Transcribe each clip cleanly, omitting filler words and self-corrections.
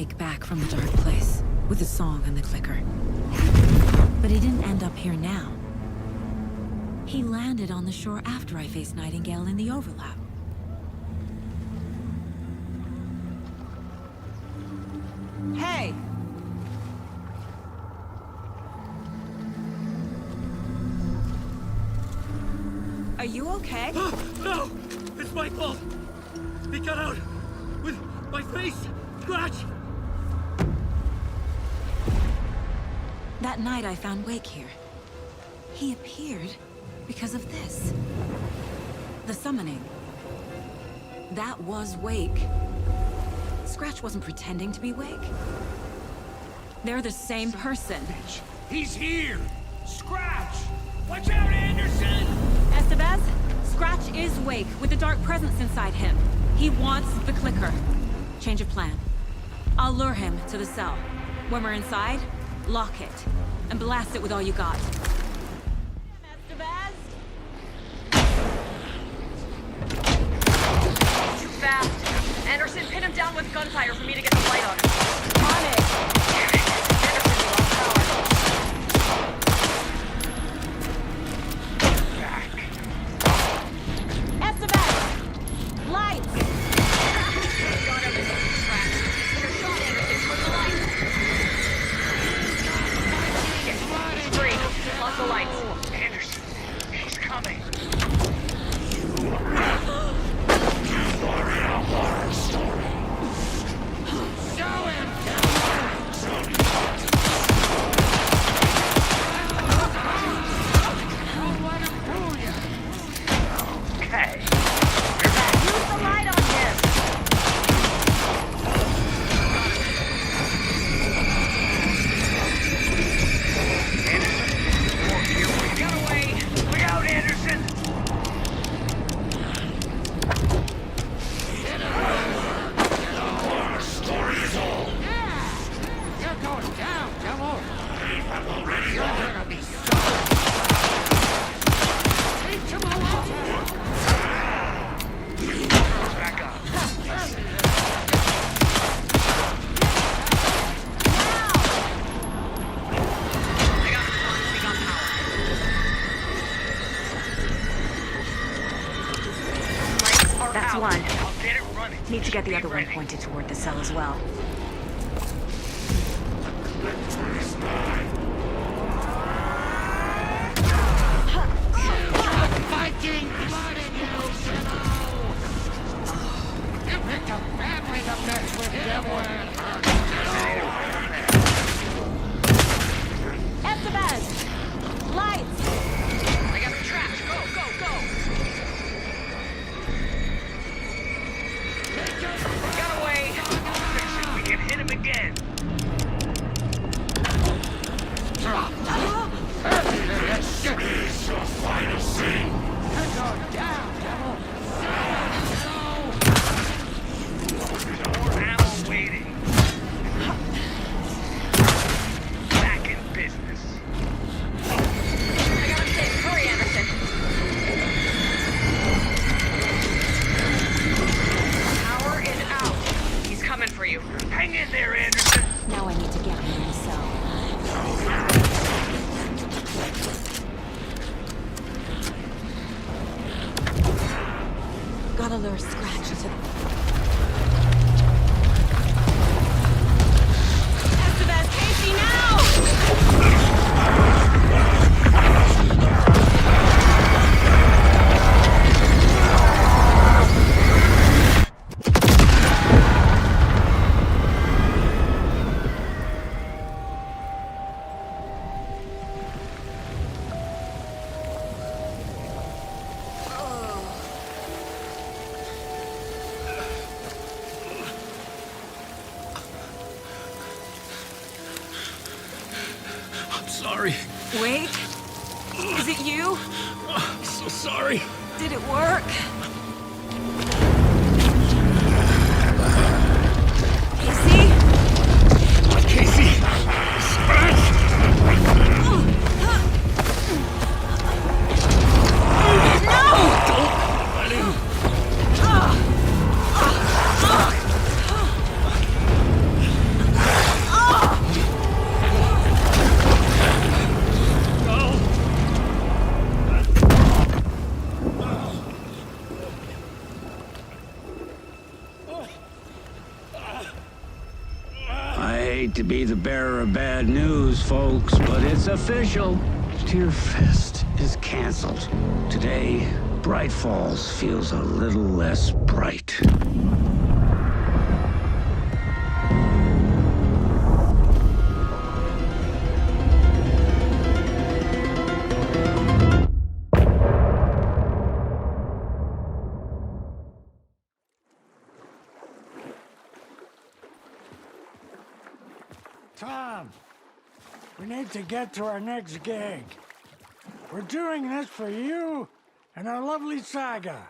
Wake back from the dark place, with the song and the clicker. But he didn't end up here now. He landed on the shore after I faced Nightingale in the overlap. Hey! Are you okay? No! It's my fault! He got out! With my face! Scratch! That night I found Wake here. He appeared because of this. The summoning. That was Wake. Scratch wasn't pretending to be Wake. They're the same person. He's here! Scratch! Watch out, Anderson! Estevez, Scratch is Wake with a dark presence inside him. He wants the clicker. Change of plan. I'll lure him to the cell. When we're inside, lock it. And blast it with all you got. Estevez! Too fast. Anderson, pin him down with gunfire for me to get the light on him. On it! Anderson, you lost power. Estevez! Lights! Got everything tracked. Your shot, Anderson, put the lights. Free. Lost the lights. Anderson, he's coming. You are in a horror story. Show him! Don't let him fool you. Okay. Use the light on him. Get away! Look out, Anderson! Our story is old. Yeah! You're going down, Devil! I'm already You're on. gonna be so... Take him along! Back up. That's one. I'll get it running. Need to get the Be other one ready. pointed toward the cell as well. Fighting blood in you, You picked a family to mess with, Devil. Estevez! Lights! I got the traps. Go, go, go. Got away. We can hit him again. It's your final scene. Go down, Devil. More ammo waiting. Back in business. I got him safe. Hurry, Anderson. Power is out. He's coming for you. Hang in there, Anderson. Now I need to get him in the cell. Gotta lure Scratch into the... Estevez, Casey, now! I'm sorry. Wait? Is it you? I'm so sorry. Did it work? Casey? Casey! Scratch! hate to be the bearer of bad news, folks, but it's official. Tearfest is canceled. Today, Bright Falls feels a little less bright. Tom, we need to get to our next gig. We're doing this for you and our lovely saga.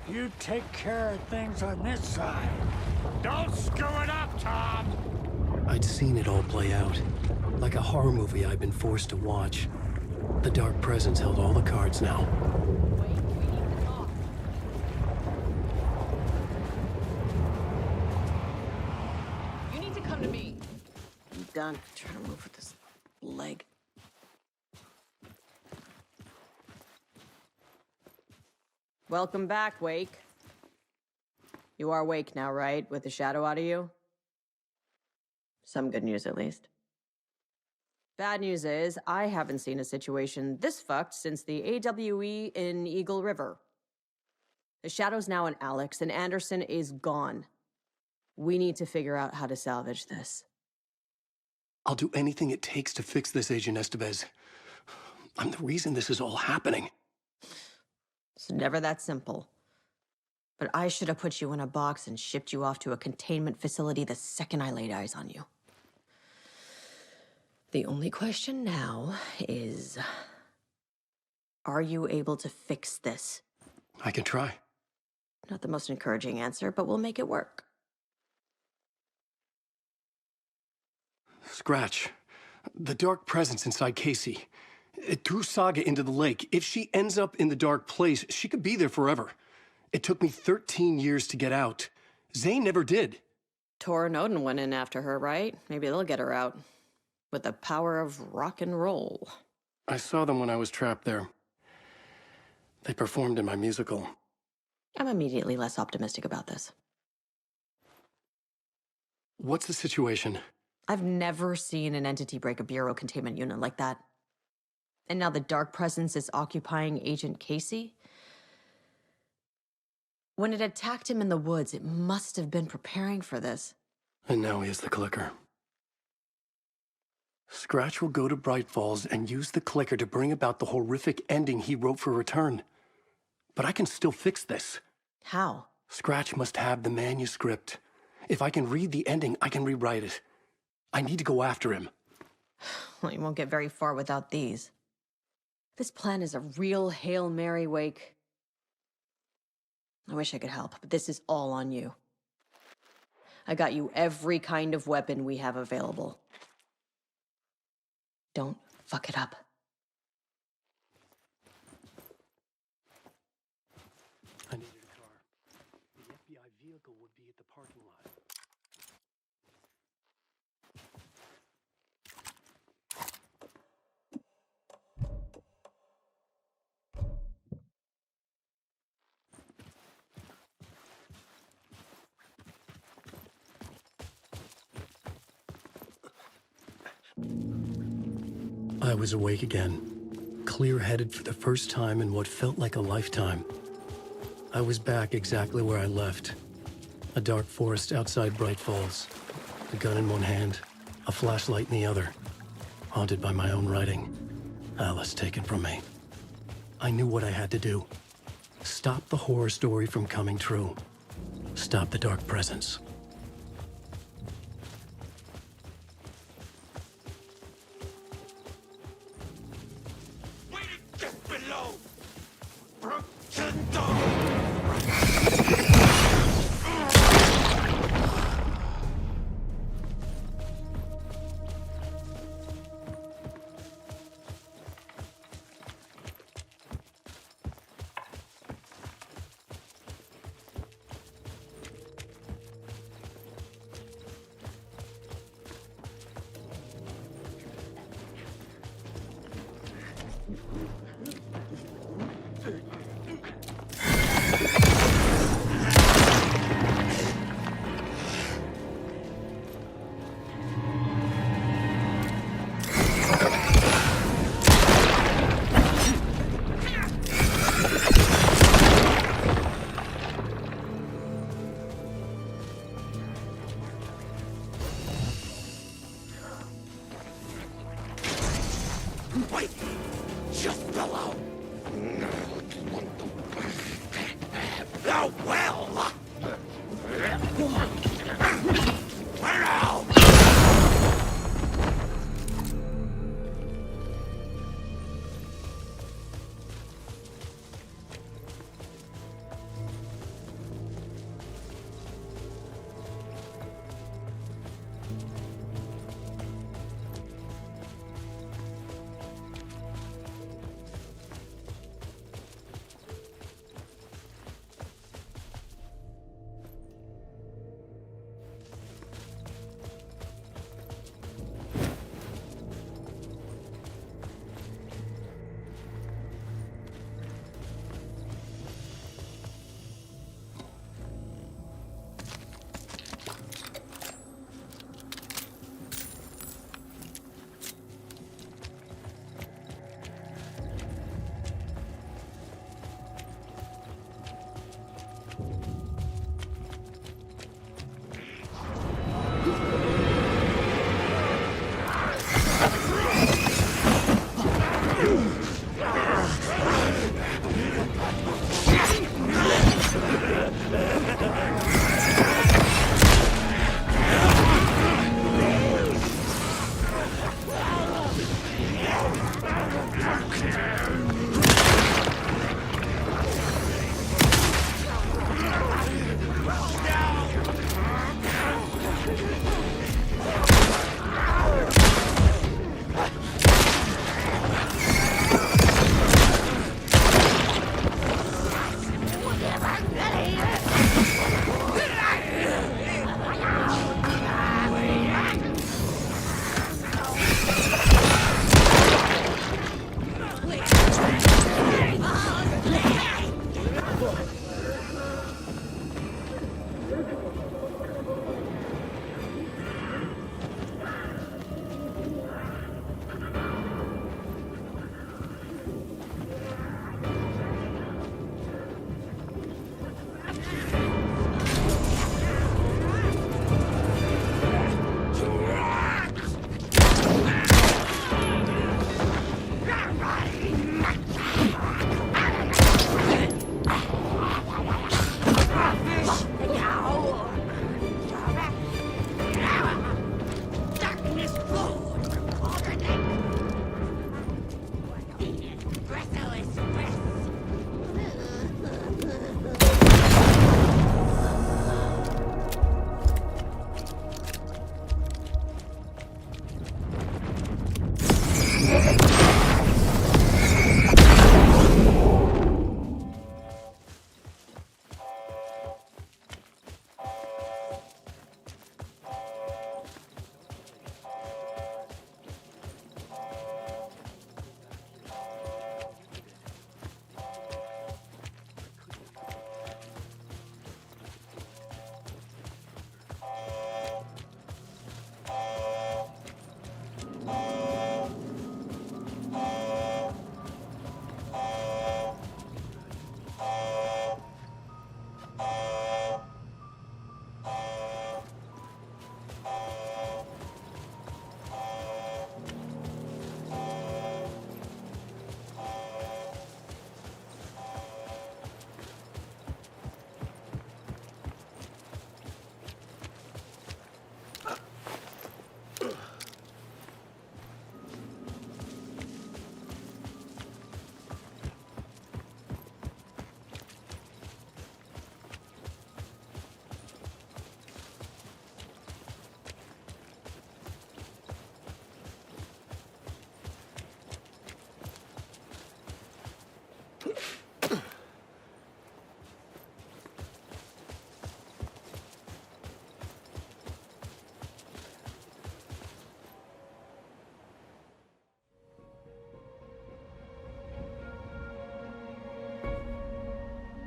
You take care of things on this side. Don't screw it up, Tom! I'd seen it all play out. Like a horror movie I'd been forced to watch. The Dark Presence held all the cards now. Wait, we need to talk. You need to come to me. I'm done trying to move with this leg. Welcome back, Wake. You are Wake now, right? With the shadow out of you? Some good news, at least. Bad news is, I haven't seen a situation this fucked since the AWE in Eagle River. The shadow's now in Alex, and Anderson is gone. We need to figure out how to salvage this. I'll do anything it takes to fix this, Agent Estevez. I'm the reason this is all happening. It's never that simple. But I should have put you in a box and shipped you off to a containment facility the second I laid eyes on you. The only question now is, are you able to fix this? I can try. Not the most encouraging answer, but we'll make it work. Scratch. The Dark Presence inside Casey. It threw Saga into the lake. If she ends up in the dark place, she could be there forever. It took me 13 years to get out. Zane never did. Tor and Odin went in after her, right? Maybe they'll get her out. With the power of rock and roll. I saw them when I was trapped there. They performed in my musical. I'm immediately less optimistic about this. What's the situation? I've never seen an entity break a bureau containment unit like that. And now the Dark Presence is occupying Agent Casey? When it attacked him in the woods, it must have been preparing for this. And now he has the clicker. Scratch will go to Bright Falls and use the clicker to bring about the horrific ending he wrote for Return. But I can still fix this. How? Scratch must have the manuscript. If I can read the ending, I can rewrite it. I need to go after him. Well, you won't get very far without these. This plan is a real Hail Mary, Wake. I wish I could help, but this is all on you. I got you every kind of weapon we have available. Don't fuck it up. I needed a car. The FBI vehicle would be at the parking lot. I was awake again, clear-headed for the first time in what felt like a lifetime. I was back exactly where I left. A dark forest outside Bright Falls. A gun in one hand, a flashlight in the other. Haunted by my own writing. Alice taken from me. I knew what I had to do. Stop the horror story from coming true. Stop the Dark Presence. Wait, get below! Pretendo! a well! Where now?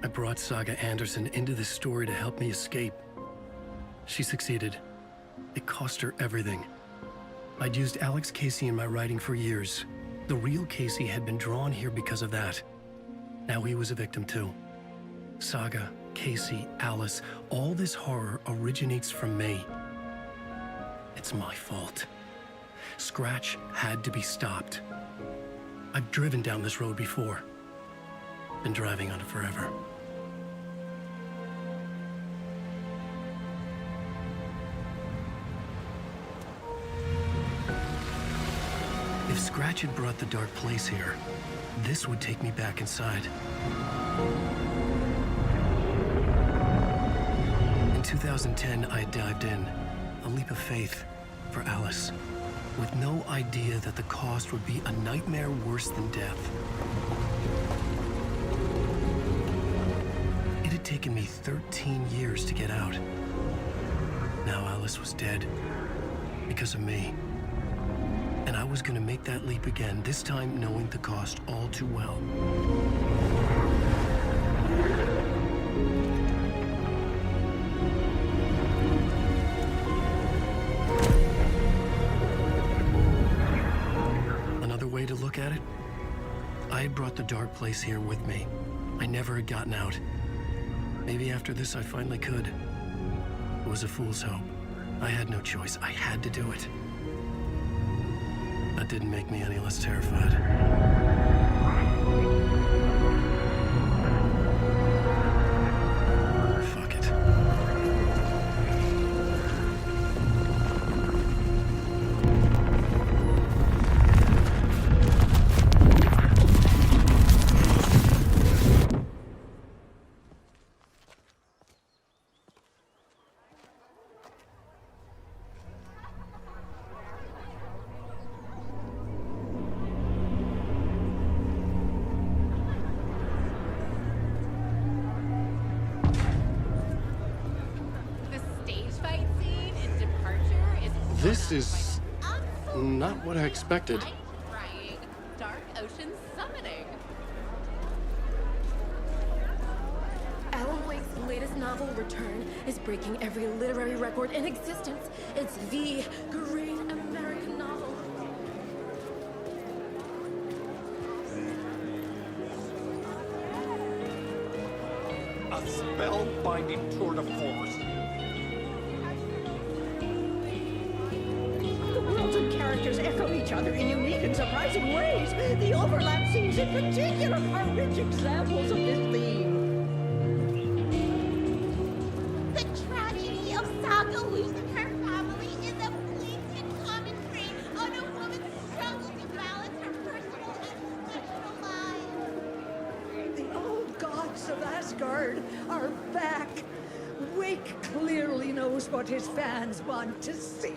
I brought Saga Anderson into this story to help me escape. She succeeded. It cost her everything. I'd used Alex Casey in my writing for years. The real Casey had been drawn here because of that. Now he was a victim too. Saga, Casey, Alice, all this horror originates from me. It's my fault. Scratch had to be stopped. I've driven down this road before. Been driving on it forever. Scratch had brought the dark place here, this would take me back inside. In 2010, I dived in, a leap of faith for Alice, with no idea that the cost would be a nightmare worse than death. It had taken me 13 years to get out. Now Alice was dead, because of me. And I was gonna make that leap again, this time knowing the cost all too well. Another way to look at it, I had brought the dark place here with me. I never had gotten out. Maybe after this I finally could. It was a fool's hope. I had no choice. I had to do it. That didn't make me any less terrified. Fuck it. This is not what I expected. Crying, dark ocean summoning. Alan Wake's latest novel, Return, is breaking every literary record in existence. It's the great American novel. A spellbinding tour de force. The worlds and characters echo each other in unique and surprising ways. The overlap scenes in particular are rich examples of this theme. The tragedy of Saga losing her family is a blatant commentary on a woman's struggle to balance her personal and professional lives. The old gods of Asgard are back. Wake clearly knows what his fans want to see.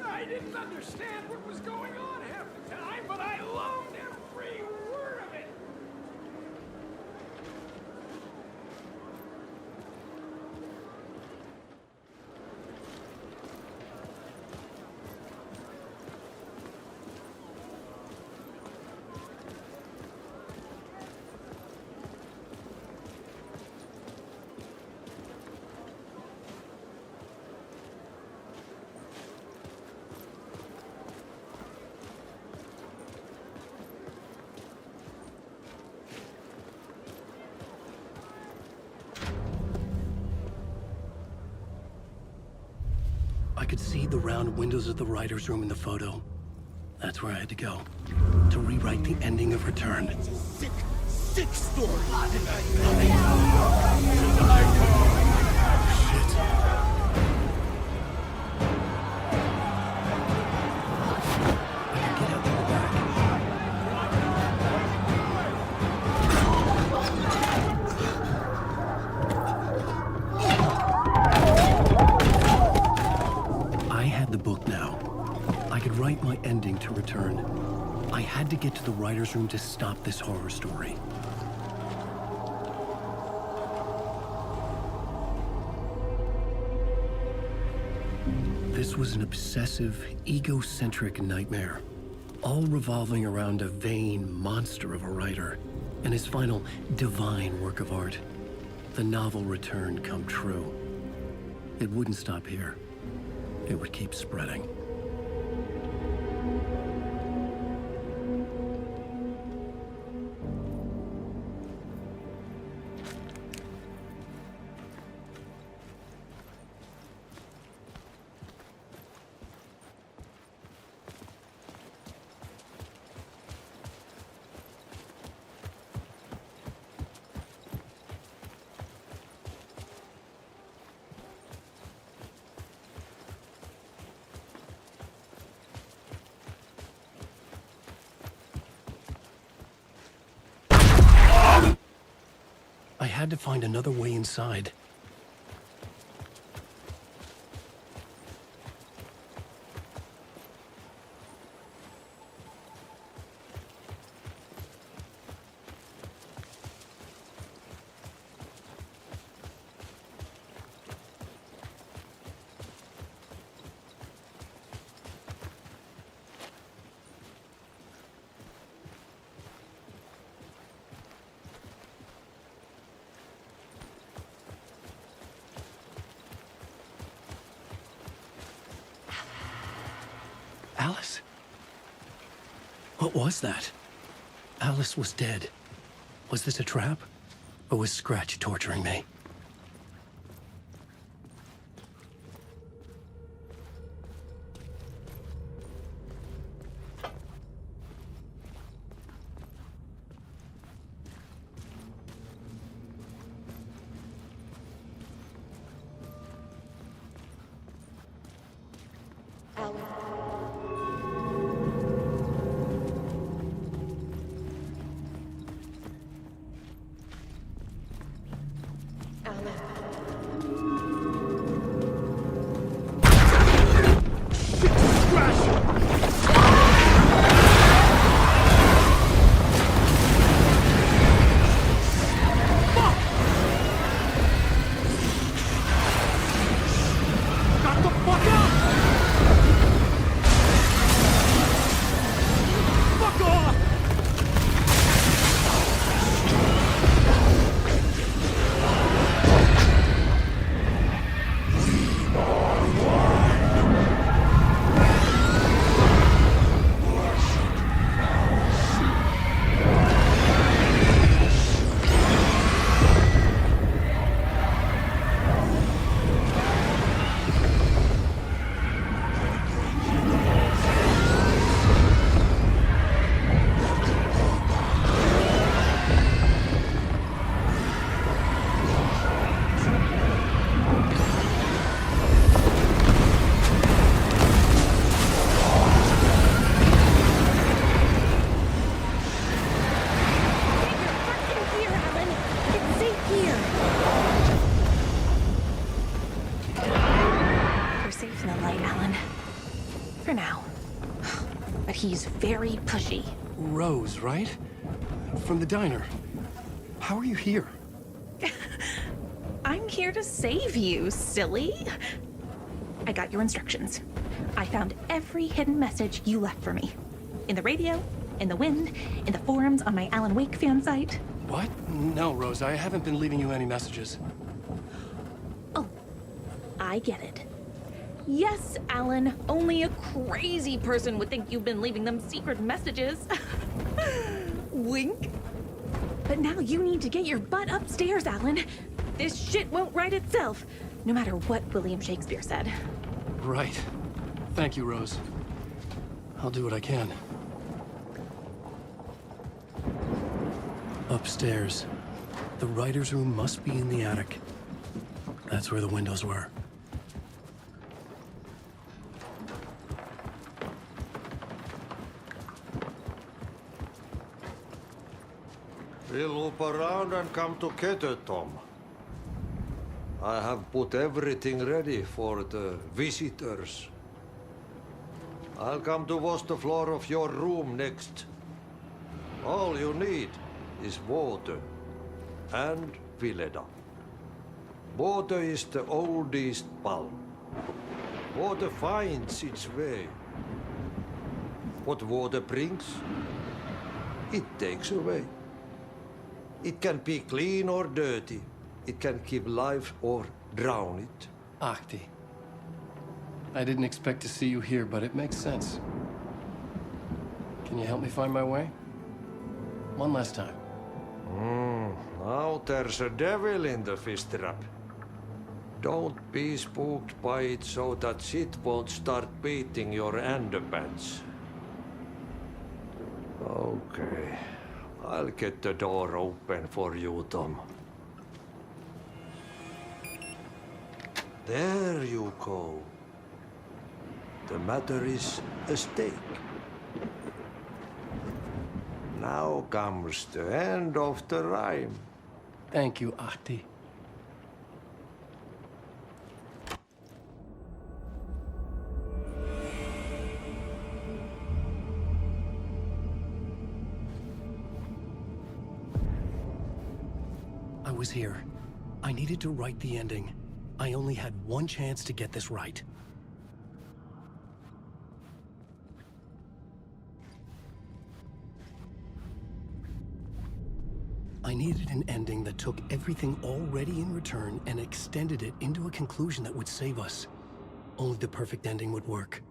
I didn't understand what was going on half the time, but I loved every word of it. I could see the round windows of the writer's room in the photo. That's where I had to go, to rewrite the ending of Return. It's a sick, sick story. write my ending to Return. I had to get to the writer's room to stop this horror story. This was an obsessive, egocentric nightmare, all revolving around a vain monster of a writer and his final divine work of art, the novel Return come true. It wouldn't stop here. It would keep spreading. had to find another way inside. Alice? What was that? Alice was dead. Was this a trap? Or was Scratch torturing me? He's very pushy. Rose, right? From the diner. How are you here? I'm here to save you, silly. I got your instructions. I found every hidden message you left for me. In the radio, in the wind, in the forums on my Alan Wake fan site. What? No, Rose, I haven't been leaving you any messages. Oh, I get it. Yes, Alan, only a crazy person would think you've been leaving them secret messages. Wink. But now you need to get your butt upstairs, Alan. This shit won't right itself, no matter what William Shakespeare said. Right. Thank you, Rose. I'll do what I can. Upstairs. The writer's room must be in the attic. That's where the windows were. We'll loop around and come together, Tom. I have put everything ready for the visitors. I'll come to wash the floor of your room next. All you need is water and Vileda. Water is the oldest bulb. Water finds its way. What water brings, it takes away. It can be clean or dirty. It can keep life or drown it. Ahti. I didn't expect to see you here, but it makes sense. Can you help me find my way? One last time. Now there's a devil in the fish trap. Don't be spooked by it so that shit won't start beating your underpants. Okay. I'll get the door open for you, Tom. There you go. The matter is a stake. Now comes the end of the rhyme. Thank you, Ahti. I was here. I needed to write the ending. I only had one chance to get this right. I needed an ending that took everything already in return and extended it into a conclusion that would save us. Only the perfect ending would work.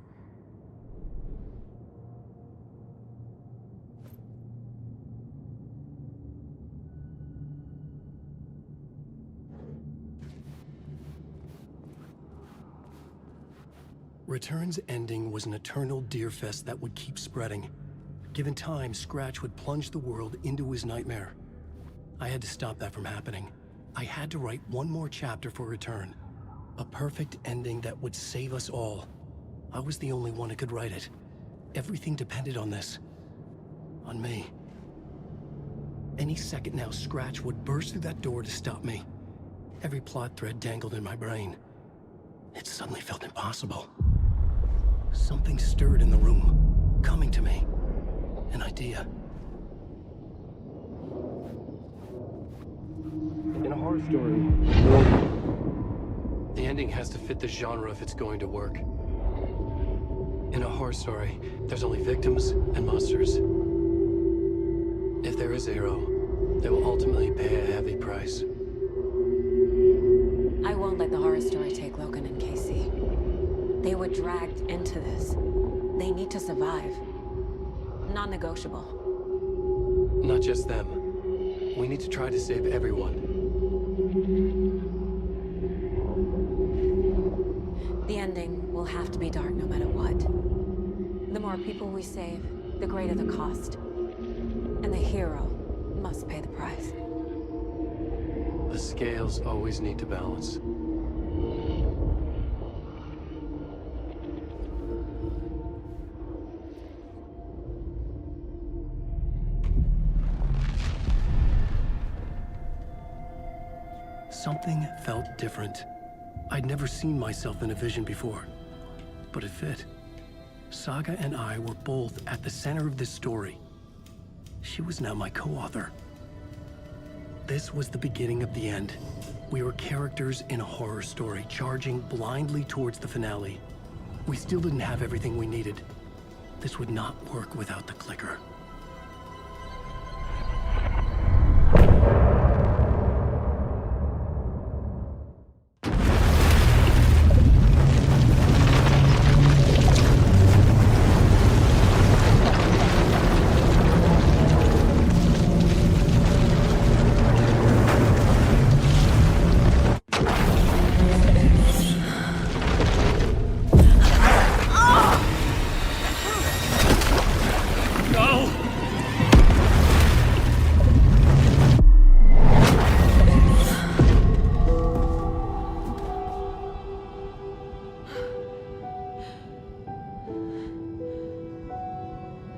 Return's ending was an eternal deerfest that would keep spreading. Given time, Scratch would plunge the world into his nightmare. I had to stop that from happening. I had to write one more chapter for Return. A perfect ending that would save us all. I was the only one who could write it. Everything depended on this. On me. Any second now, Scratch would burst through that door to stop me. Every plot thread dangled in my brain. It suddenly felt impossible. Something stirred in the room, coming to me. An idea. In a horror story, the ending has to fit the genre if it's going to work. In a horror story, there's only victims and monsters. If there is a hero, they will ultimately pay a heavy price. I won't let the horror story take Logan and Casey. They were dragged into this. They need to survive. Non-negotiable. Not just them. We need to try to save everyone. The ending will have to be dark no matter what. The more people we save, the greater the cost. And the hero must pay the price. The scales always need to balance. Something felt different. I'd never seen myself in a vision before, but it fit. Saga and I were both at the center of this story. She was now my co-author. This was the beginning of the end. We were characters in a horror story, charging blindly towards the finale. We still didn't have everything we needed. This would not work without the clicker.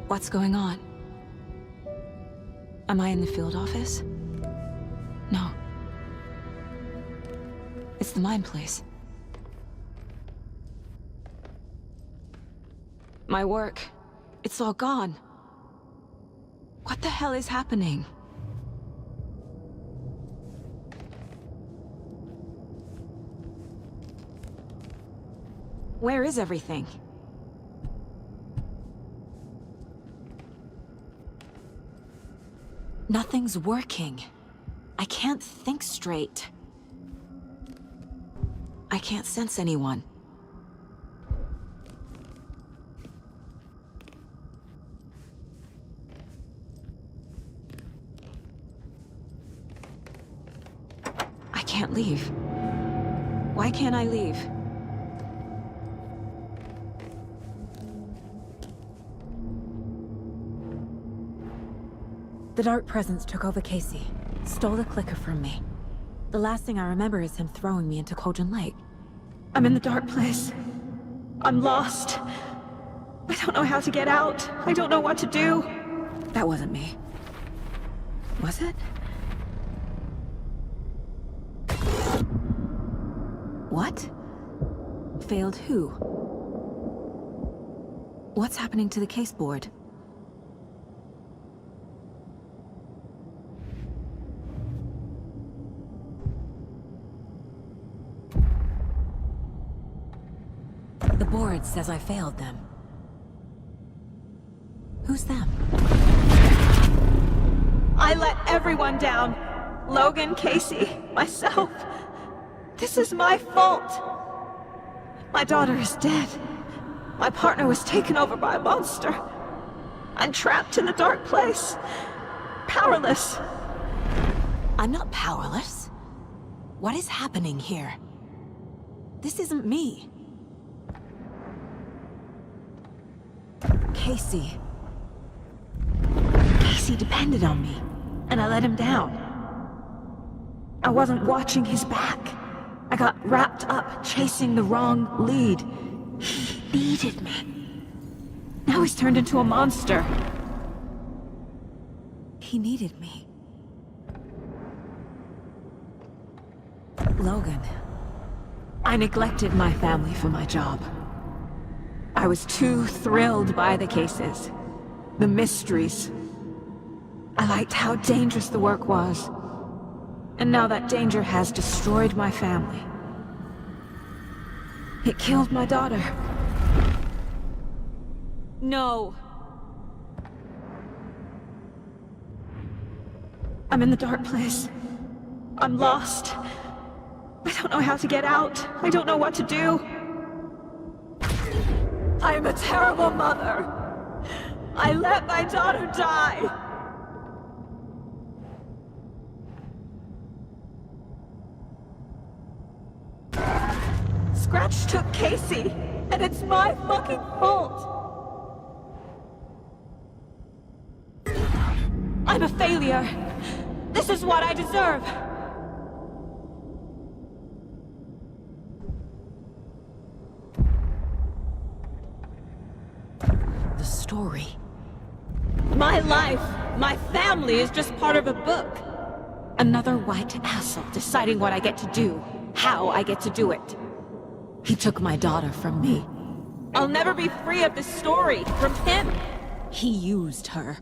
What's going on? Am I in the field office? No. It's the mine place. My work, it's all gone. What the hell is happening? Where is everything? Nothing's working. I can't think straight. I can't sense anyone. I can't leave. Why can't I leave? The dark presence took over Casey, stole the clicker from me. The last thing I remember is him throwing me into Cauldron Lake. I'm in the dark place. I'm lost. I don't know how to get out. I don't know what to do. That wasn't me. Was it? What? Failed who? What's happening to the case board? The board says I failed them. Who's them? I let everyone down. Logan, Casey, myself. This is my fault. My daughter is dead. My partner was taken over by a monster. I'm trapped in a dark place. Powerless. I'm not powerless. What is happening here? This isn't me. Casey. Casey depended on me, and I let him down. I wasn't watching his back. I got wrapped up chasing the wrong lead. He needed me. Now he's turned into a monster. He needed me. Logan. I neglected my family for my job. I was too thrilled by the cases, the mysteries. I liked how dangerous the work was. And now that danger has destroyed my family. It killed my daughter. No. I'm in the dark place. I'm lost. I don't know how to get out. I don't know what to do. I am a terrible mother. I let my daughter die. Scratch took Casey, and it's my fucking fault. I'm a failure. This is what I deserve. The story. My life, my family is just part of a book. Another white asshole deciding what I get to do, how I get to do it. He took my daughter from me. I'll never be free of this story from him. He used her.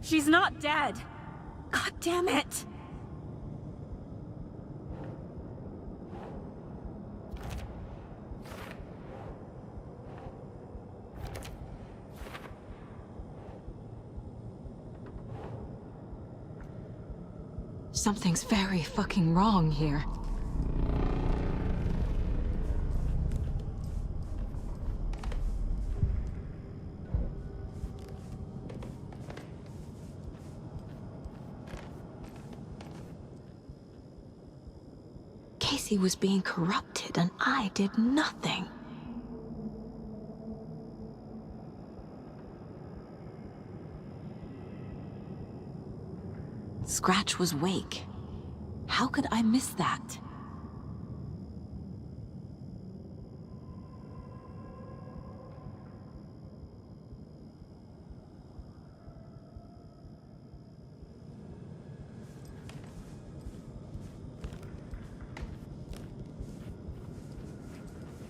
She's not dead. God damn it! Something's very fucking wrong here. Casey was being corrupted and I did nothing. Scratch was Wake. How could I miss that?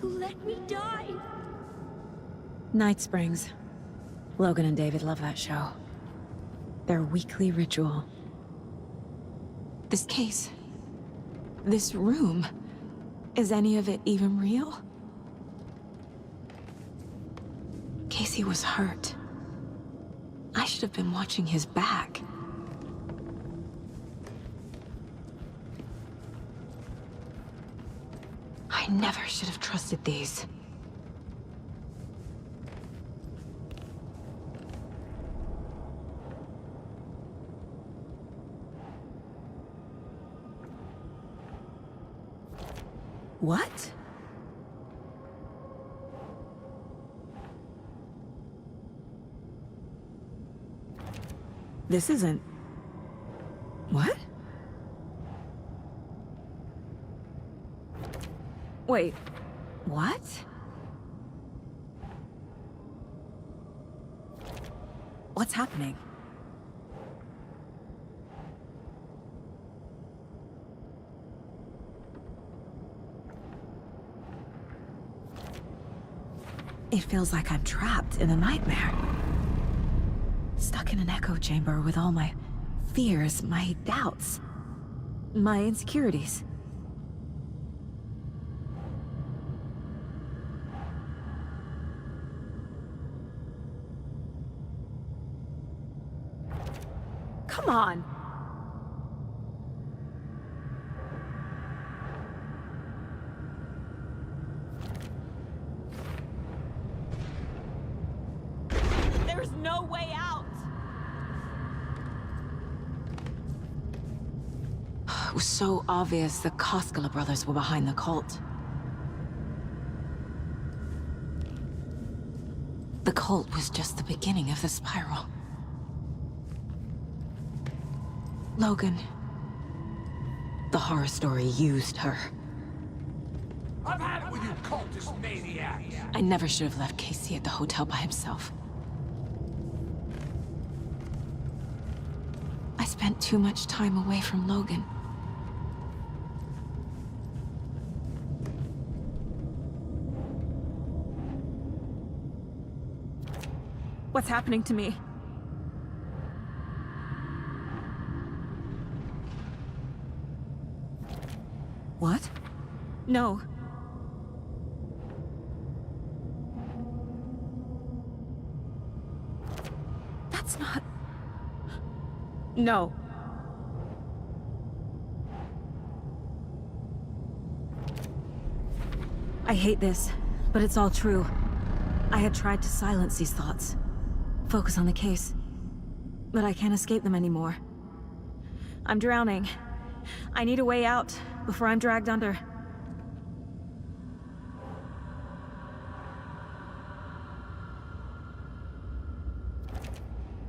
Let me die! Night Springs. Logan and David love that show. Their weekly ritual. This case. This room. Is any of it even real? Casey was hurt. I should have been watching his back. I never should have trusted these. What? This isn't... What? Wait, what? What's happening? It feels like I'm trapped in a nightmare. Stuck in an echo chamber with all my fears, my doubts, my insecurities. Come on! There's no way out! It was so obvious the Koskela brothers were behind the cult. The cult was just the beginning of the spiral. Logan. The horror story used her. I've had it with you cultist maniacs! I never should have left Casey at the hotel by himself. I spent too much time away from Logan. What's happening to me? What? No. That's not... No. I hate this, but it's all true. I had tried to silence these thoughts. Focus on the case. But I can't escape them anymore. I'm drowning. I need a way out before I'm dragged under.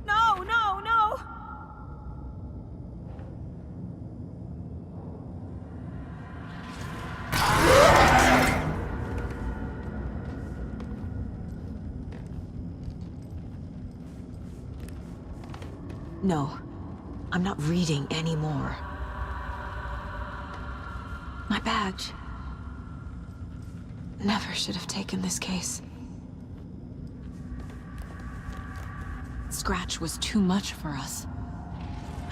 No, no, no! No, I'm not reading anymore. My badge. Never should have taken this case. Scratch was too much for us.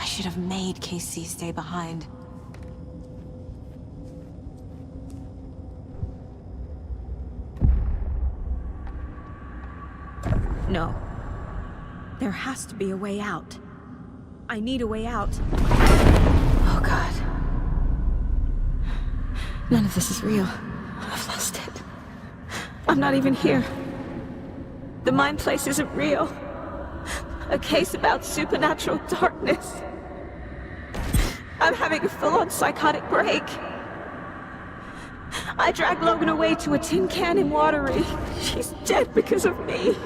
I should have made Casey stay behind. No. There has to be a way out. I need a way out. Oh, God. None of this is real. I've lost it. I'm not even here. The mind place isn't real. A case about supernatural darkness. I'm having a full-on psychotic break. I dragged Logan away to a tin can in Watery. She's dead because of me.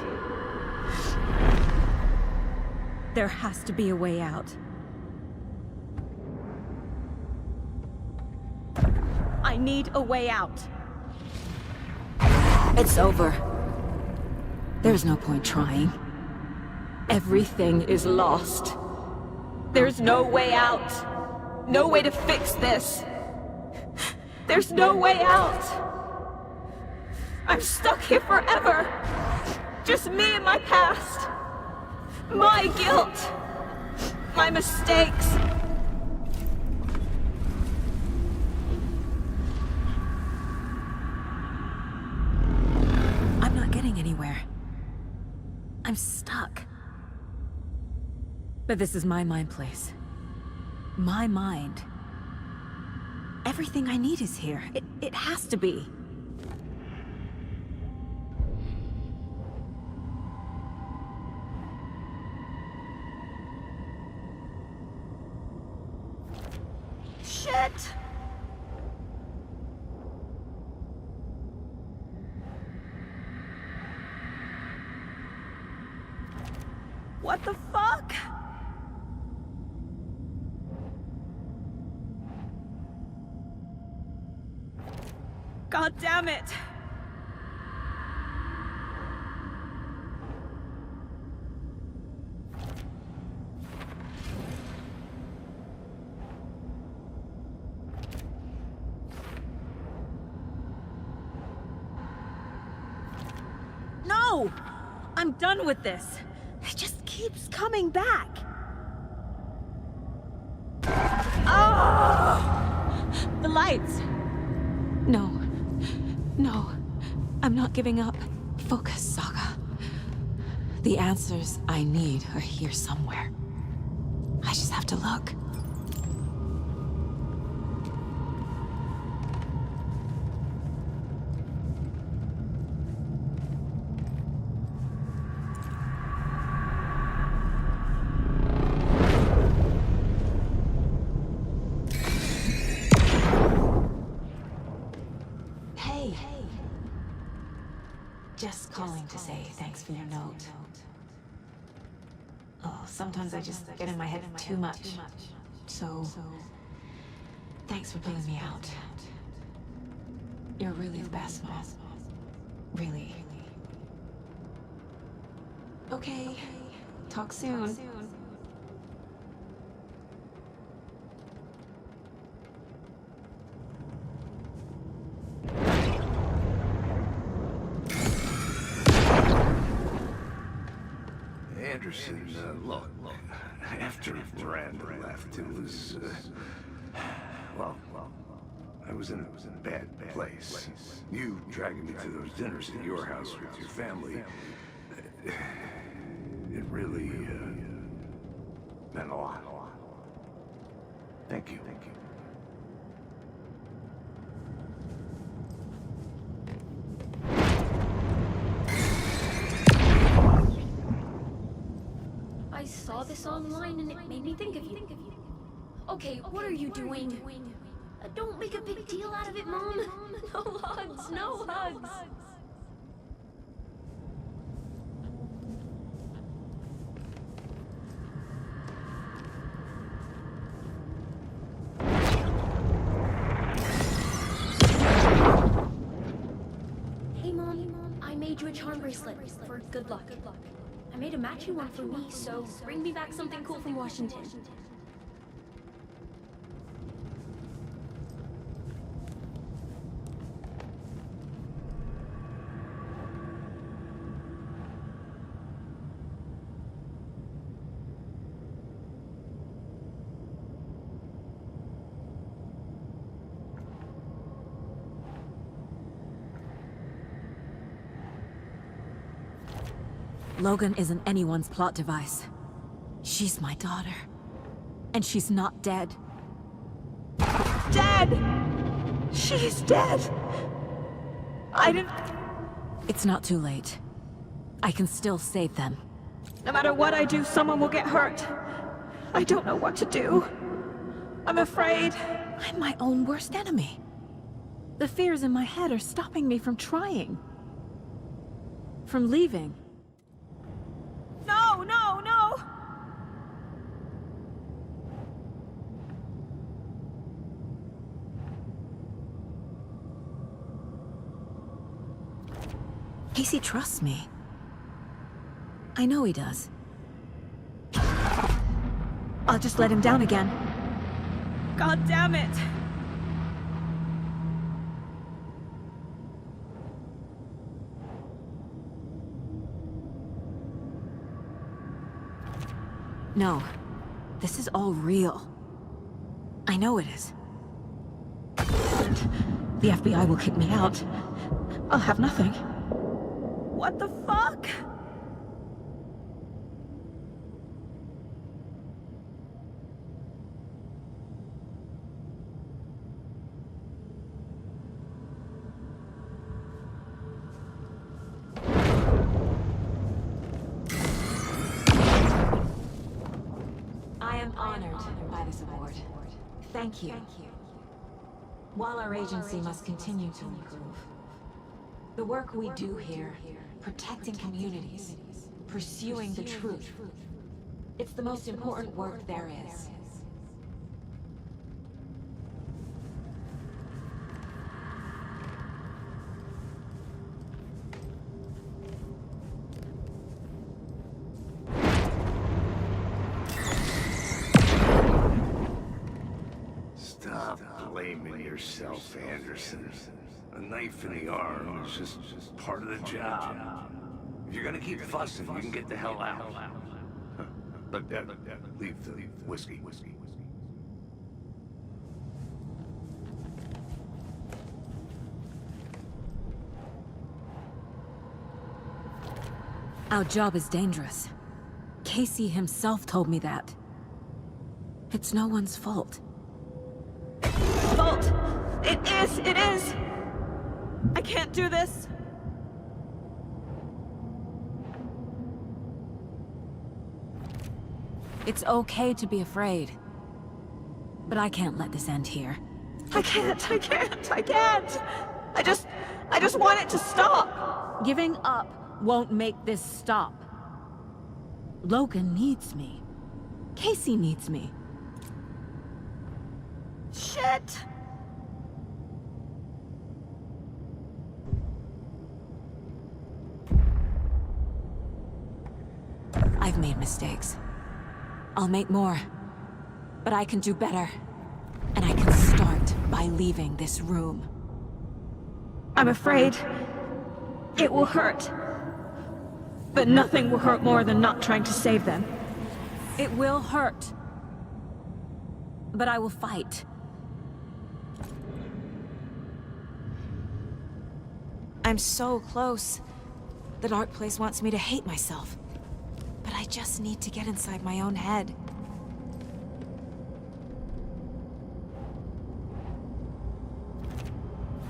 There has to be a way out. I need a way out. It's over. There's no point trying. Everything is lost. There's no way out. No way to fix this. There's no way out. I'm stuck here forever. Just me and my past. My guilt. My mistakes. I'm not getting anywhere. I'm stuck. But this is my mind place. My mind. Everything I need is here. It has to be. Shit! What the fuck? God damn it! No! I'm done with this. It just keeps coming back. Oh! The lights! No. No. I'm not giving up. Focus, Saga. The answers I need are here somewhere. I just have to look. Hey. Just calling to say thanks for your note. Oh, sometimes I just get in my head too much. So, thanks for pulling me out. You're really the best, Mom. Really. Okay. Talk soon. Anderson, look, after Miranda left, it was, well, I was in a bad place. You dragging me to those dinners at your house with your family, it really, meant a lot. Thank you. I saw this online and it made me think of you. Okay, what are you doing? Don't make a big deal out of it, Mom. No hugs, no hugs. Hey, Mom, I made you a charm bracelet for good luck. I made a matching one for me, so bring me back something cool from Washington. Logan isn't anyone's plot device. She's my daughter. And she's not dead. Dead! She's dead! I didn't... It's not too late. I can still save them. No matter what I do, someone will get hurt. I don't know what to do. I'm afraid. I'm my own worst enemy. The fears in my head are stopping me from trying. From leaving. No, no, no! Casey trusts me. I know he does. I'll just let him down again. God damn it! No. This is all real. I know it is. The FBI will kick me out. I'll have nothing. What the fuck? I am honored by this award. Thank you. While our agency must continue to improve, the work we do here, protecting communities, pursuing the truth, it's the most important work there is. Stop blaming yourself, Anderson. A knife in the arm is just part of the job. If you're gonna keep fussing, you can get the hell out. But leave the whiskey. Our job is dangerous. Casey himself told me that. It's no one's fault. Fault! It is! I can't do this. It's okay to be afraid. But I can't let this end here. I can't. I just want it to stop. Giving up won't make this stop. Logan needs me. Casey needs me. Shit! I've made mistakes. I'll make more. But I can do better. And I can start by leaving this room. I'm afraid it will hurt. But nothing will hurt more than not trying to save them. It will hurt. But I will fight. I'm so close. The dark place wants me to hate myself. But I just need to get inside my own head.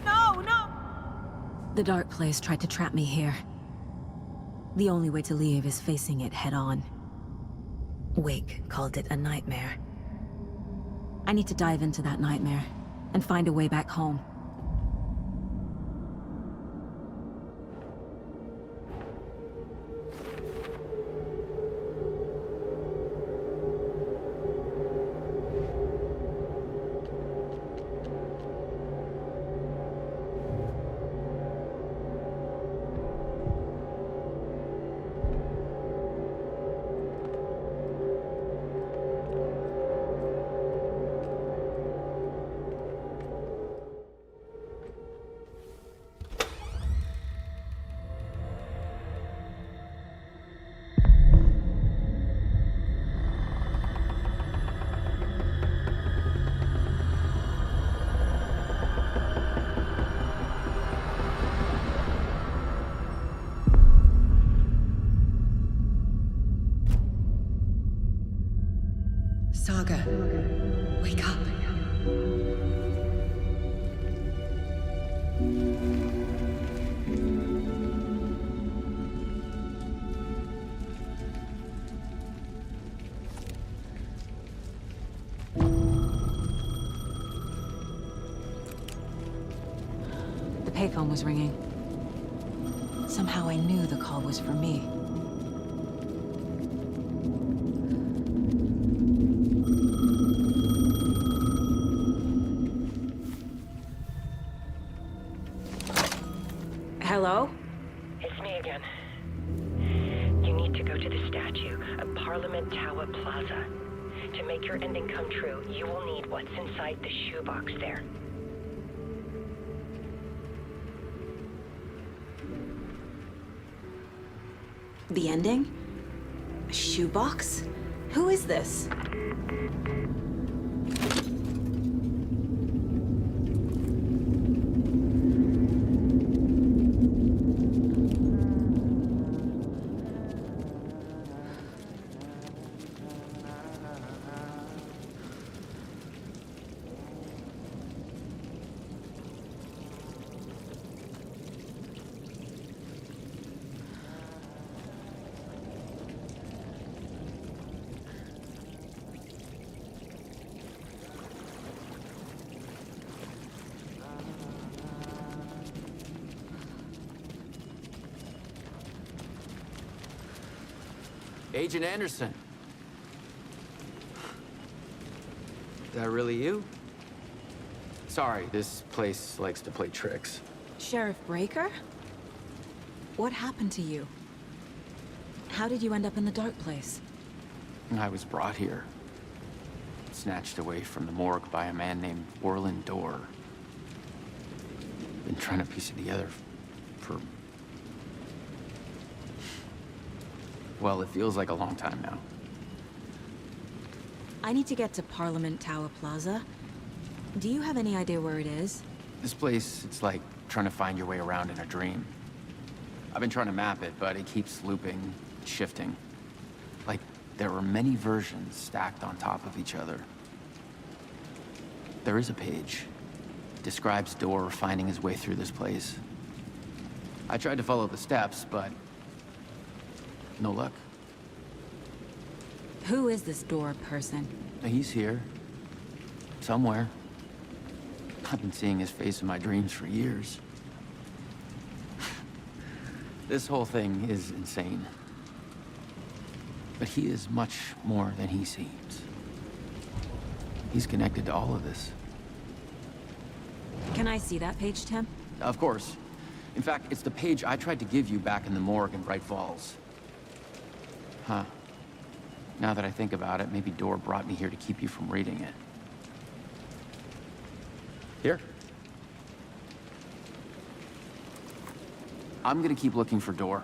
No! The dark place tried to trap me here. The only way to leave is facing it head-on. Wake called it a nightmare. I need to dive into that nightmare and find a way back home. Saga, wake up. The payphone was ringing. Somehow I knew the call was for me. Hello? It's me again. You need to go to the statue of Parliament Tower Plaza. To make your ending come true, you will need what's inside the shoebox there. The ending? A shoebox? Who is this? Agent Anderson. That really you? Sorry, this place likes to play tricks. Sheriff Breaker? What happened to you? How did you end up in the dark place? I was brought here. Snatched away from the morgue by a man named Orland Dorr. Been trying to piece it together for... Well, it feels like a long time now. I need to get to Parliament Tower Plaza. Do you have any idea where it is? This place, it's like trying to find your way around in a dream. I've been trying to map it, but it keeps looping, shifting. Like there are many versions stacked on top of each other. There is a page. It describes Door finding his way through this place. I tried to follow the steps, but no luck. Who is this Door person? He's here. Somewhere. I've been seeing his face in my dreams for years. This whole thing is insane. But he is much more than he seems. He's connected to all of this. Can I see that page, Tim? Of course. In fact, it's the page I tried to give you back in the morgue in Bright Falls. Huh. Now that I think about it, maybe Door brought me here to keep you from reading it. Here. I'm gonna keep looking for Door.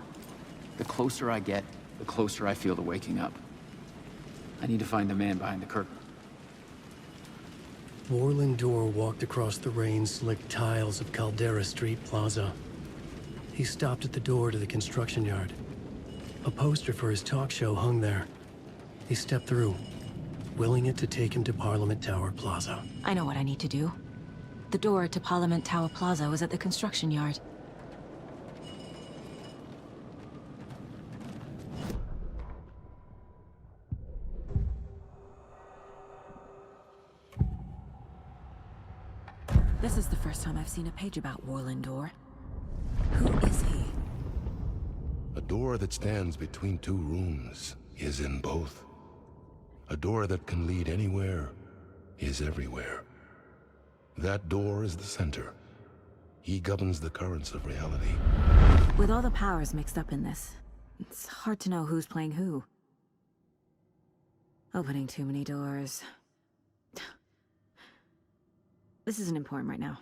The closer I get, the closer I feel to waking up. I need to find the man behind the curtain. Warland Door walked across the rain-slicked tiles of Caldera Street Plaza. He stopped at the door to the construction yard. A poster for his talk show hung there. He stepped through, willing it to take him to Parliament Tower Plaza. I know what I need to do. The door to Parliament Tower Plaza was at the construction yard. This is the first time I've seen a page about Warland Door. Who is he? A door that stands between two rooms is in both. A door that can lead anywhere is everywhere. That door is the center. He governs the currents of reality. With all the powers mixed up in this, it's hard to know who's playing who. Opening too many doors. This isn't important right now.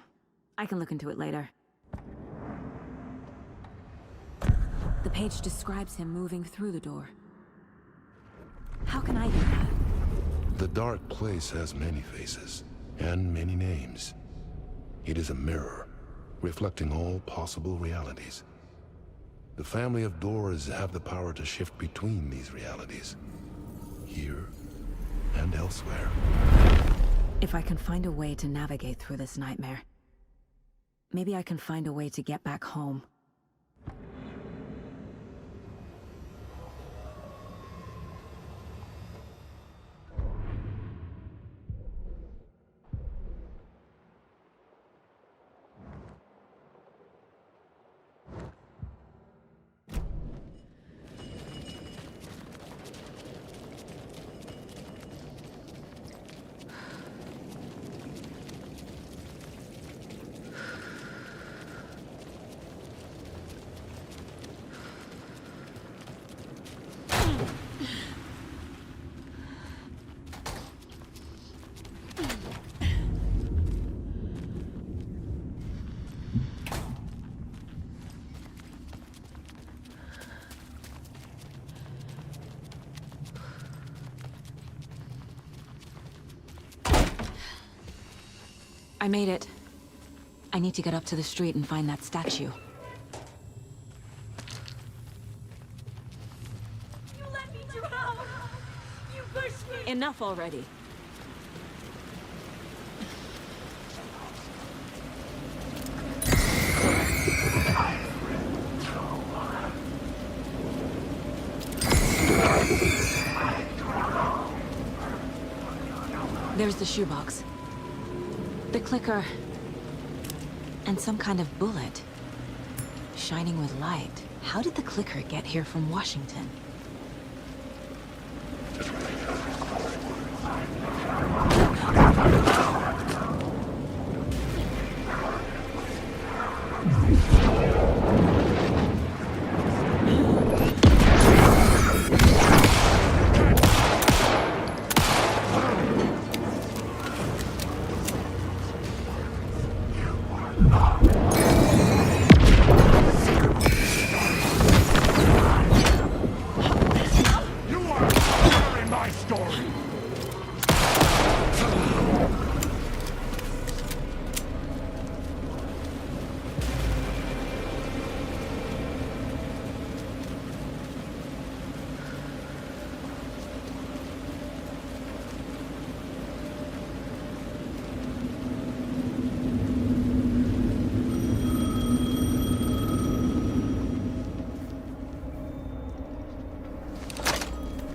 I can look into it later. The page describes him moving through the door. How can I do that? The dark place has many faces and many names. It is a mirror, reflecting all possible realities. The family of doors have the power to shift between these realities, here and elsewhere. If I can find a way to navigate through this nightmare, maybe I can find a way to get back home. I made it. I need to get up to the street and find that statue. You let me drown! You pushed me! Enough already. There's the shoebox. The clicker. And some kind of bullet. Shining with light. How did the clicker get here from Washington?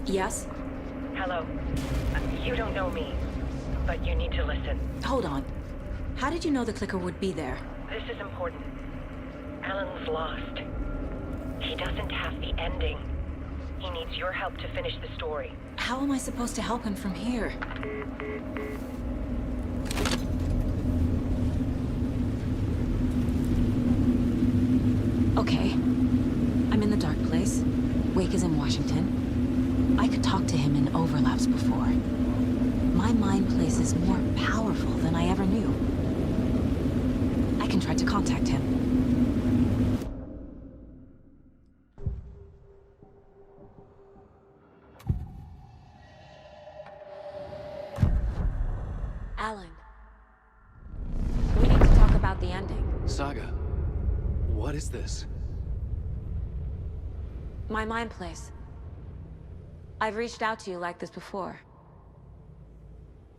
Yes? Hello. You don't know me, but you need to listen. Hold on. How did you know the clicker would be there? This is important. Alan's lost. He doesn't have the ending. He needs your help to finish the story. How am I supposed to help him from here? Okay. I'm in the dark place. Wake is in Washington. I could talk to him in overlaps before. My mind place is more powerful than I ever knew. I can try to contact him. Alan. We need to talk about the ending. Saga, what is this? My mind place. I've reached out to you like this before.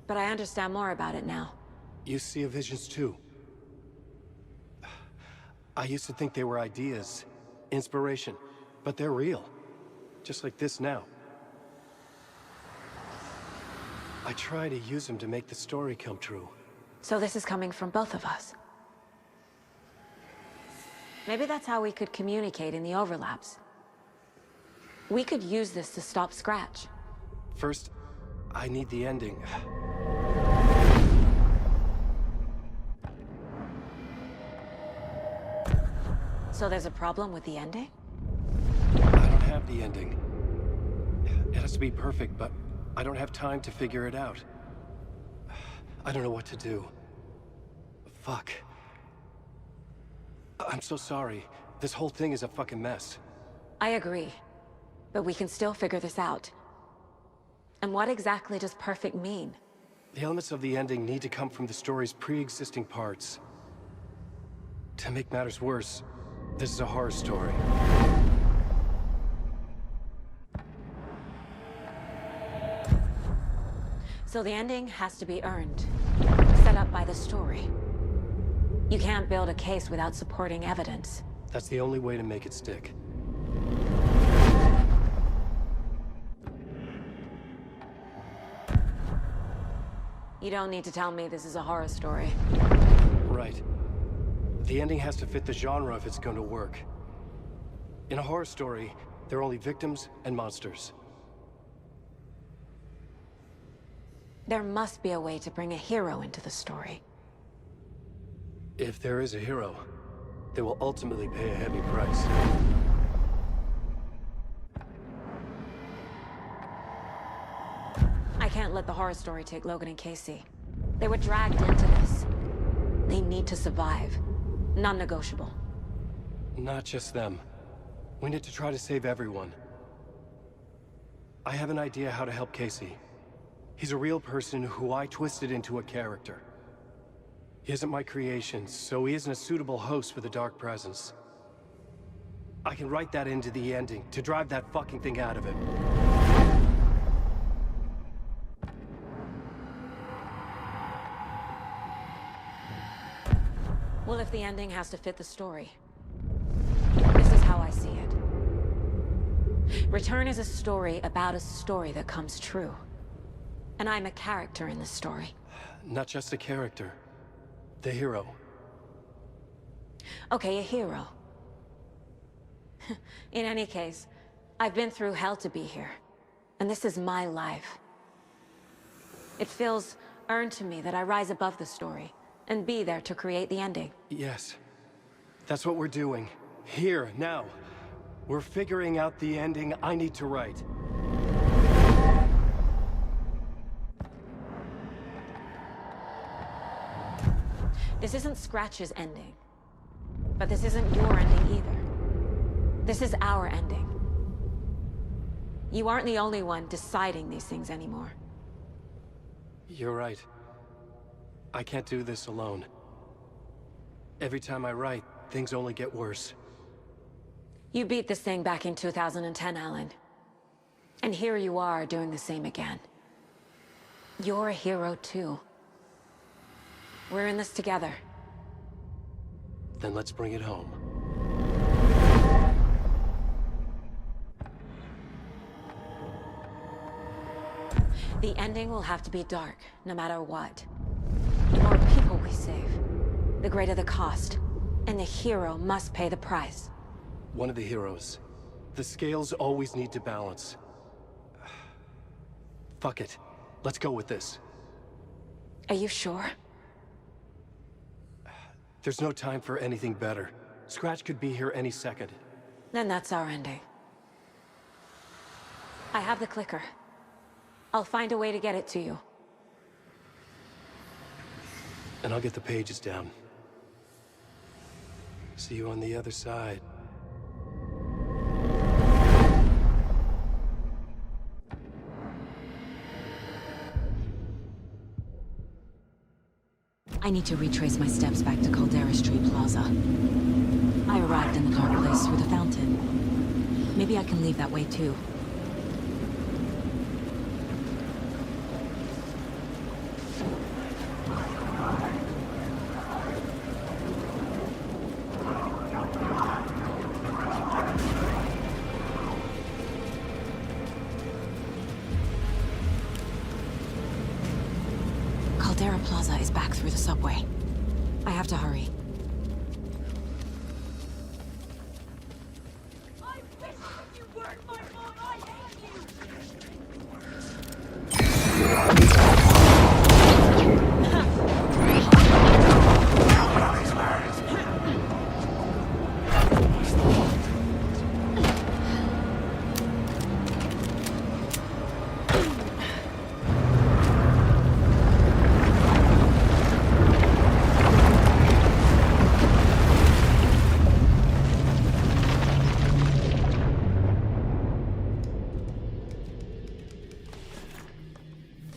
But I understand more about it now. You see visions too. I used to think they were ideas, inspiration, but they're real. Just like this now. I try to use them to make the story come true. So this is coming from both of us. Maybe that's how we could communicate in the overlaps. We could use this to stop Scratch. First, I need the ending. So there's a problem with the ending? I don't have the ending. It has to be perfect, but I don't have time to figure it out. I don't know what to do. Fuck. I'm so sorry. This whole thing is a fucking mess. I agree. But we can still figure this out. And what exactly does perfect mean? The elements of the ending need to come from the story's pre-existing parts. To make matters worse, this is a horror story. So the ending has to be earned, set up by the story. You can't build a case without supporting evidence. That's the only way to make it stick. You don't need to tell me this is a horror story. Right. The ending has to fit the genre if it's going to work. In a horror story, there are only victims and monsters. There must be a way to bring a hero into the story. If there is a hero, they will ultimately pay a heavy price. I can't let the horror story take Logan and Casey. They were dragged into this. They need to survive. Non-negotiable. Not just them. We need to try to save everyone. I have an idea how to help Casey. He's a real person who I twisted into a character. He isn't my creation, so he isn't a suitable host for the Dark Presence. I can write that into the ending to drive that fucking thing out of him. Well, if the ending has to fit the story, this is how I see it. Return is a story about a story that comes true. And I'm a character in the story. Not just a character. The hero. Okay, a hero. In any case, I've been through hell to be here. And this is my life. It feels earned to me that I rise above the story and be there to create the ending. Yes. That's what we're doing. Here, now. We're figuring out the ending I need to write. This isn't Scratch's ending. But this isn't your ending either. This is our ending. You aren't the only one deciding these things anymore. You're right. I can't do this alone. Every time I write, things only get worse. You beat this thing back in 2010, Alan. And here you are doing the same again. You're a hero too. We're in this together. Then let's bring it home. The ending will have to be dark, no matter what. The more people we save, the greater the cost. And the hero must pay the price. One of the heroes. The scales always need to balance. Fuck it. Let's go with this. Are you sure? There's no time for anything better. Scratch could be here any second. Then that's our ending. I have the clicker. I'll find a way to get it to you. And I'll get the pages down. See you on the other side. I need to retrace my steps back to Caldera Street Plaza. I arrived in the dark place through the fountain. Maybe I can leave that way too. Caldera Plaza is back through the subway. I have to hurry.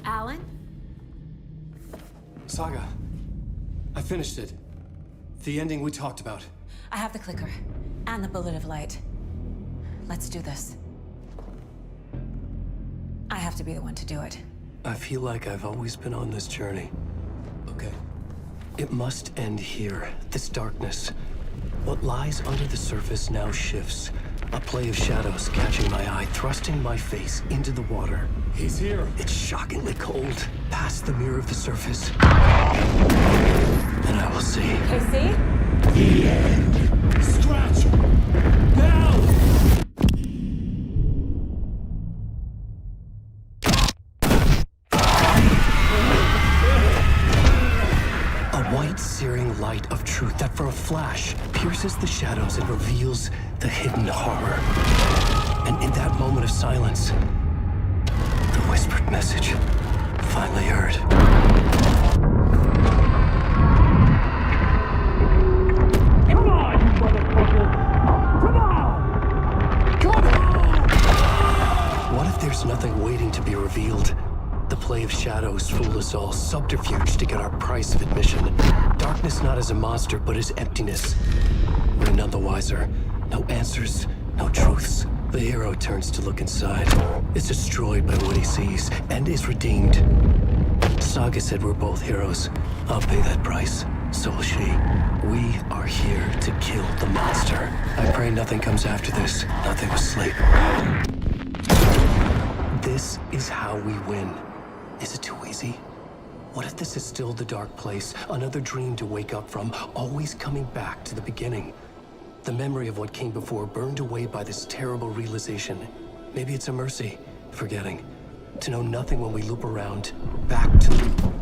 Alan? Saga, I finished it. The ending we talked about. I have the clicker. And the bullet of light. Let's do this. I have to be the one to do it. I feel like I've always been on this journey. Okay. It must end here. This darkness. What lies under the surface now shifts. A play of shadows catching my eye, thrusting my face into the water. He's here. It's shockingly cold. Past the mirror of the surface. And I will see. Casey? The end. Scratch! Now! A white, searing light of truth that for a flash pierces the shadows and reveals the hidden horror. And in that moment of silence, the whispered message finally heard. Come on, you motherfucker! Come on! Come on! What if there's nothing waiting to be revealed? The play of shadows fool us all, subterfuge to get our price of admission. Darkness not as a monster, but as emptiness. We're none the wiser. No answers, no truths. The hero turns to look inside. Is destroyed by what he sees, and is redeemed. Saga said we're both heroes. I'll pay that price. So will she. We are here to kill the monster. I pray nothing comes after this. Nothing but sleep. This is how we win. Is it too easy? What if this is still the dark place? Another dream to wake up from, always coming back to the beginning. The memory of what came before burned away by this terrible realization. Maybe it's a mercy, forgetting. To know nothing when we loop around, back to...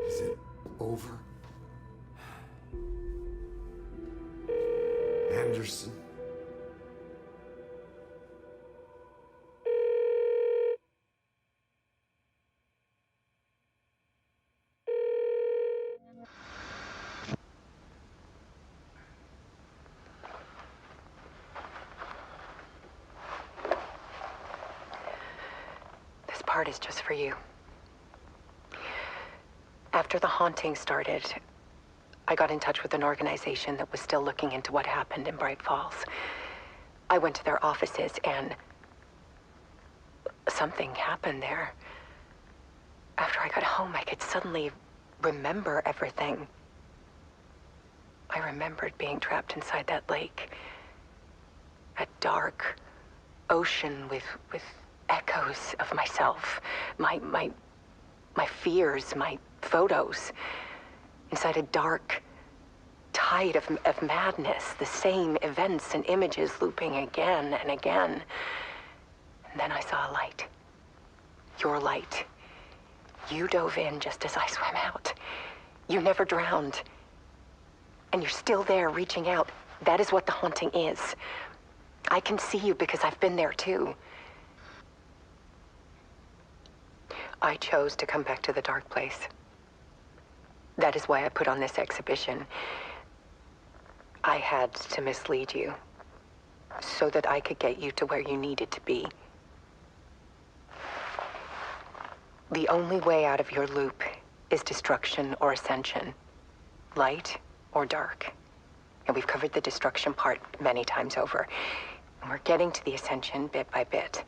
Is it over? Anderson? This part is just for you. After the haunting started, I got in touch with an organization that was still looking into what happened in Bright Falls. I went to their offices and something happened there. After I got home, I could suddenly remember everything. I remembered being trapped inside that lake. A dark ocean with echoes of myself. My fears, my photos. Inside a dark tide of madness. The same events and images looping again and again. And then I saw a light. Your light. You dove in just as I swam out. You never drowned. And you're still there reaching out. That is what the haunting is. I can see you because I've been there too. I chose to come back to the dark place. That is why I put on this exhibition. I had to mislead you so that I could get you to where you needed to be. The only way out of your loop is destruction or ascension, light or dark. And we've covered the destruction part many times over. And we're getting to the ascension bit by bit.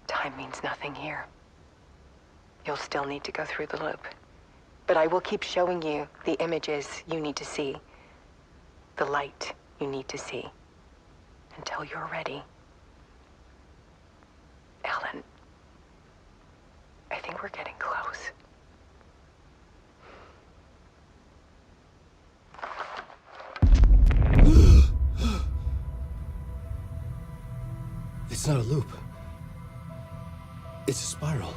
Time means nothing here. You'll still need to go through the loop. But I will keep showing you the images you need to see, the light you need to see, until you're ready. Alan, I think we're getting close. It's not a loop. It's a spiral.